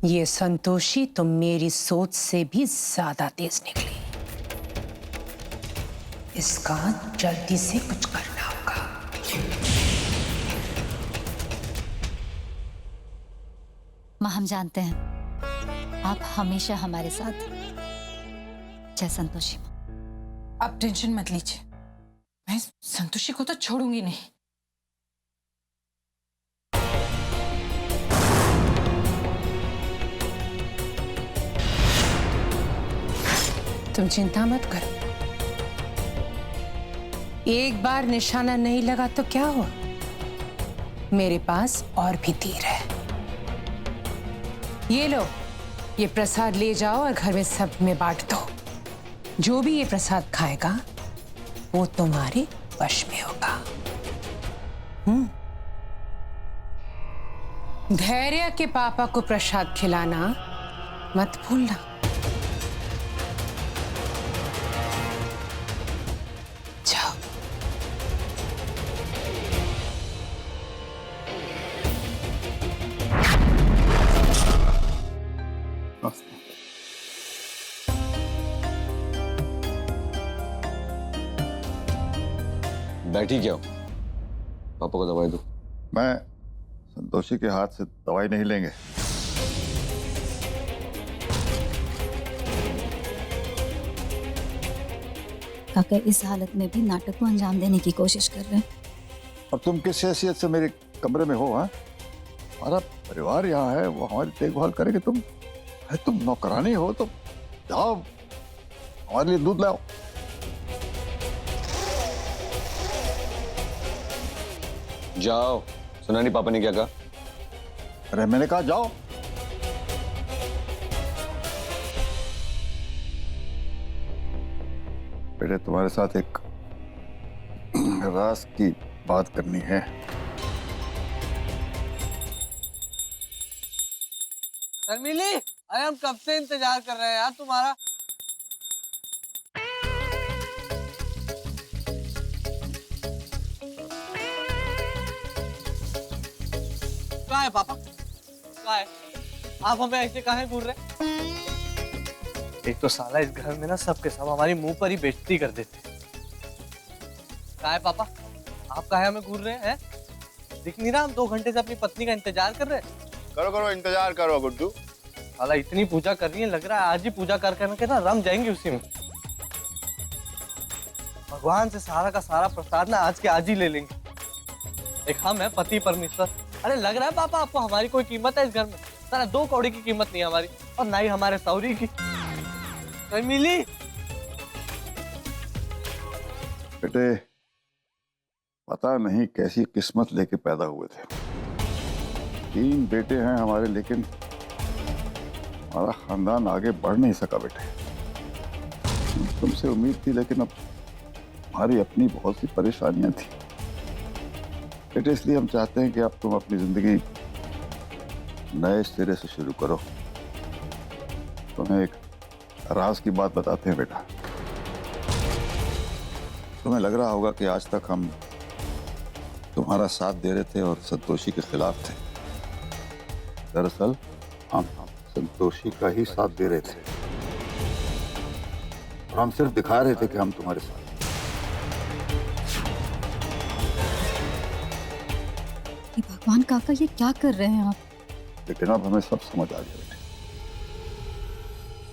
ये संतोषी तो मेरी सोच से भी ज्यादा तेज निकली। इसका जल्दी से कुछ करना होगा। माँ, हम जानते हैं आप हमेशा हमारे साथ। जय संतोषी माँ। आप टेंशन मत लीजिए, मैं संतोषी को तो छोड़ूंगी नहीं। तुम चिंता मत करो, एक बार निशाना नहीं लगा तो क्या हुआ, मेरे पास और भी तीर है। ये लो, ये प्रसाद ले जाओ और घर में सब में बांट दो। जो भी ये प्रसाद खाएगा वो तुम्हारे वश में होगा। धैर्य के पापा को प्रसाद खिलाना मत भूलना। जाओ। बैठी क्या हो? पापा को दवाई दो। मैं संतोषी के हाथ से दवाई नहीं लेंगे। काका इस हालत में भी नाटक को अंजाम देने की कोशिश कर रहे हैं। और तुम किस हैसियत से मेरे कमरे में हो? हाँ, हमारा परिवार यहाँ है, वो हमारी देखभाल करेगी। तुम नौकरानी हो तो जाओ हमारे लिए दूध लाओ। जाओ। सुना नहीं पापा ने क्या कहा? अरे मैंने कहा जाओ। बेटे, तुम्हारे साथ एक राज की बात करनी है। शर्मिली, अरे हम कब से इंतजार कर रहे हैं यार तुम्हारा। कहाँ है पापा? कहाँ है? आप हमें ऐसे कहाँ घूर रहे? एक तो साला इस घर में ना सबके सब हमारी मुंह पर ही बेइज्जती कर देते। कहाँ है पापा? आप कहाँ हमें घूर रहे हैं? दिख नहीं रहा हम 2 घंटे से अपनी पत्नी का इंतजार कर रहे हैं। करो इंतजार करो गुड्डू। साला इतनी पूजा कर रही है, लग रहा है आज ही पूजा कर करके ना रम जाएंगी उसी में। भगवान से सारा का सारा प्रसाद ना आज के आज ही ले लेंगे। एक हम है पति परमेश्वर। अरे लग रहा है पापा आपको हमारी कोई कीमत है इस घर में? सारा 2 कौड़ी की कीमत नहीं है हमारी, और ना ही हमारे सौरी की। मिली बेटे, पता नहीं कैसी किस्मत लेके पैदा हुए थे। 3 बेटे हैं हमारे, लेकिन हमारा खानदान आगे बढ़ नहीं सका बेटे। तुमसे उम्मीद थी, लेकिन अब हमारी अपनी बहुत सी परेशानियां थी बेटे। इसलिए हम चाहते हैं कि अब तुम अपनी जिंदगी नए सिरे से शुरू करो। तुम्हें एक राज की बात बताते हैं बेटा। तुम्हें लग रहा होगा कि आज तक हम तुम्हारा साथ दे रहे थे और संतोषी के खिलाफ थे। दरअसल हम संतोषी का ही साथ दे रहे थे, और हम सिर्फ दिखा रहे थे कि हम तुम्हारे साथ। भगवान काका, ये क्या कर रहे हैं आप? लेकिन अब हमें सब समझ आ गया बेटे,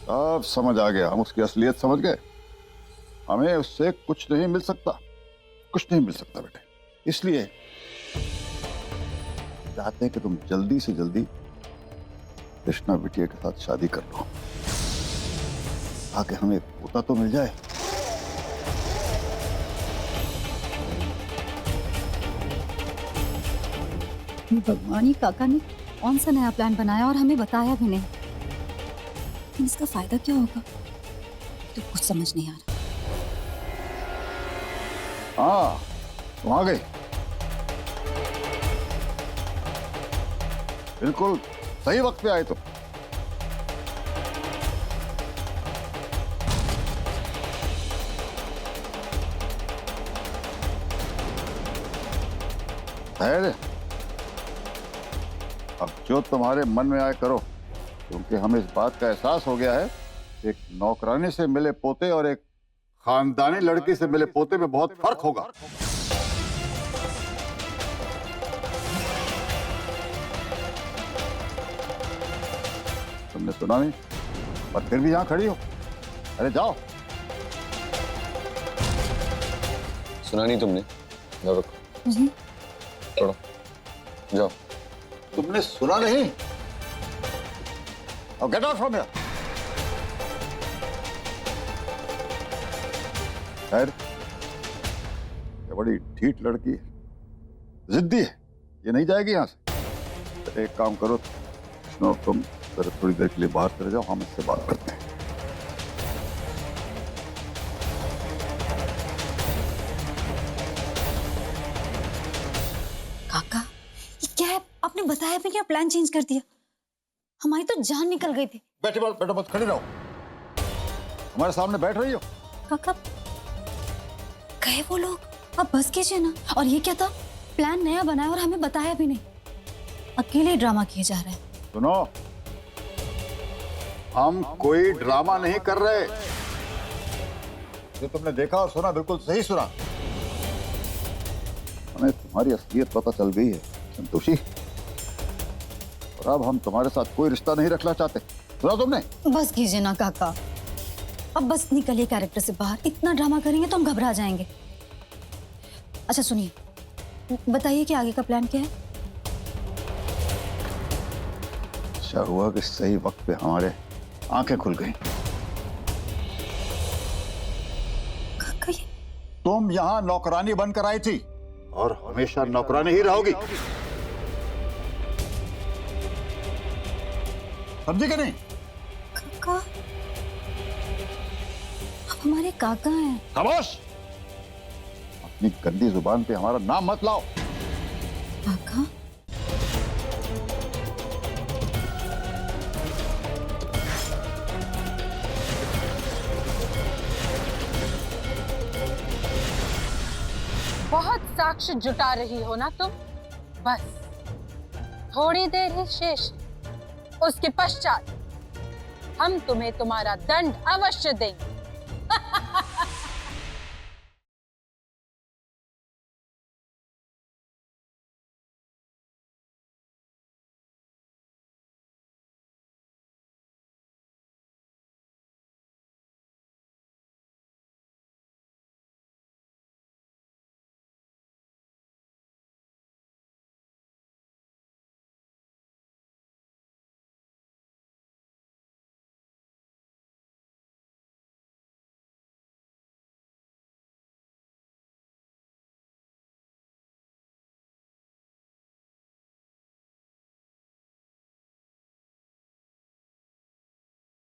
सब समझ आ गया। हम उसकी असलियत समझ गए। हमें उससे कुछ नहीं मिल सकता, कुछ नहीं मिल सकता बेटे। इसलिए चाहते हैं कि तुम जल्दी से जल्दी कृष्णा बिटिया के साथ शादी कर लो, ताकि हमें पोता तो मिल जाए। भगवान, ही काका ने कौन सा नया प्लान बनाया और हमें बताया भी नहीं। लेकिन इसका फायदा क्या होगा तो कुछ समझ नहीं आ रहा। हाँ, तुम आ गए। बिल्कुल सही वक्त पे आए तुम। धैर्य, अब जो तुम्हारे मन में आए करो। क्योंकि हमें इस बात का एहसास हो गया है कि एक नौकरानी से मिले पोते और एक खानदानी लड़की से मिले पोते में बहुत फर्क होगा। तुमने सुना नहीं, पर फिर भी यहां खड़ी हो। अरे जाओ। सुना नहीं तुमने? जाओ रखो। जी छोड़ो, जाओ। तुमने सुना नहीं? अब गेट आउट फ्रॉम हियर। खैर, ये बड़ी ढीठ लड़की है, जिद्दी है, ये नहीं जाएगी यहां से। तो एक काम करो, विष्णु, तुम जरा थोड़ी देर के लिए बाहर चले जाओ, हम इससे बात करते हैं। काका, ये क्या है? आपने बताया भी क्या? प्लान चेंज कर दिया। हमारी तो जान निकल गई थी। बैठो मत, खड़ी रहो। हमारे सामने बैठ रही हो। काका, गए वो लोग, अब बस कीजिए ना। और ये क्या था? प्लान नया बनाया और हमें बताया भी नहीं। अकेले ड्रामा किए जा रहे हैं। सुनो, हम कोई ड्रामा नहीं कर रहे। जो तुमने देखा और सुना बिल्कुल सही सुना। हमें तुम्हारी असलियत पता चल गई है संतोषी, और अब हम तुम्हारे साथ कोई रिश्ता नहीं रखना चाहते। सुना तुमने? बस कीजिए ना काका, अब बस निकलिए कैरेक्टर से बाहर। इतना ड्रामा करेंगे तो हम घबरा जाएंगे। अच्छा सुनिए, बताइए कि आगे का प्लान क्या है? अच्छा हुआ कि सही वक्त पे हमारे आंखें खुल गई। काका, ये तुम यहाँ नौकरानी बनकर आई थी और हमेशा नौकरानी ही रहोगी, समझी कि नहीं? काका, आप हमारे काका हैं। खामोश! अपनी गंदी जुबान पे हमारा नाम मत लाओ। काका, बहुत साक्ष्य जुटा रही हो ना तुम। बस थोड़ी देर ही शेष है। उसके पश्चात हम तुम्हें तुम्हारा दंड अवश्य देंगे।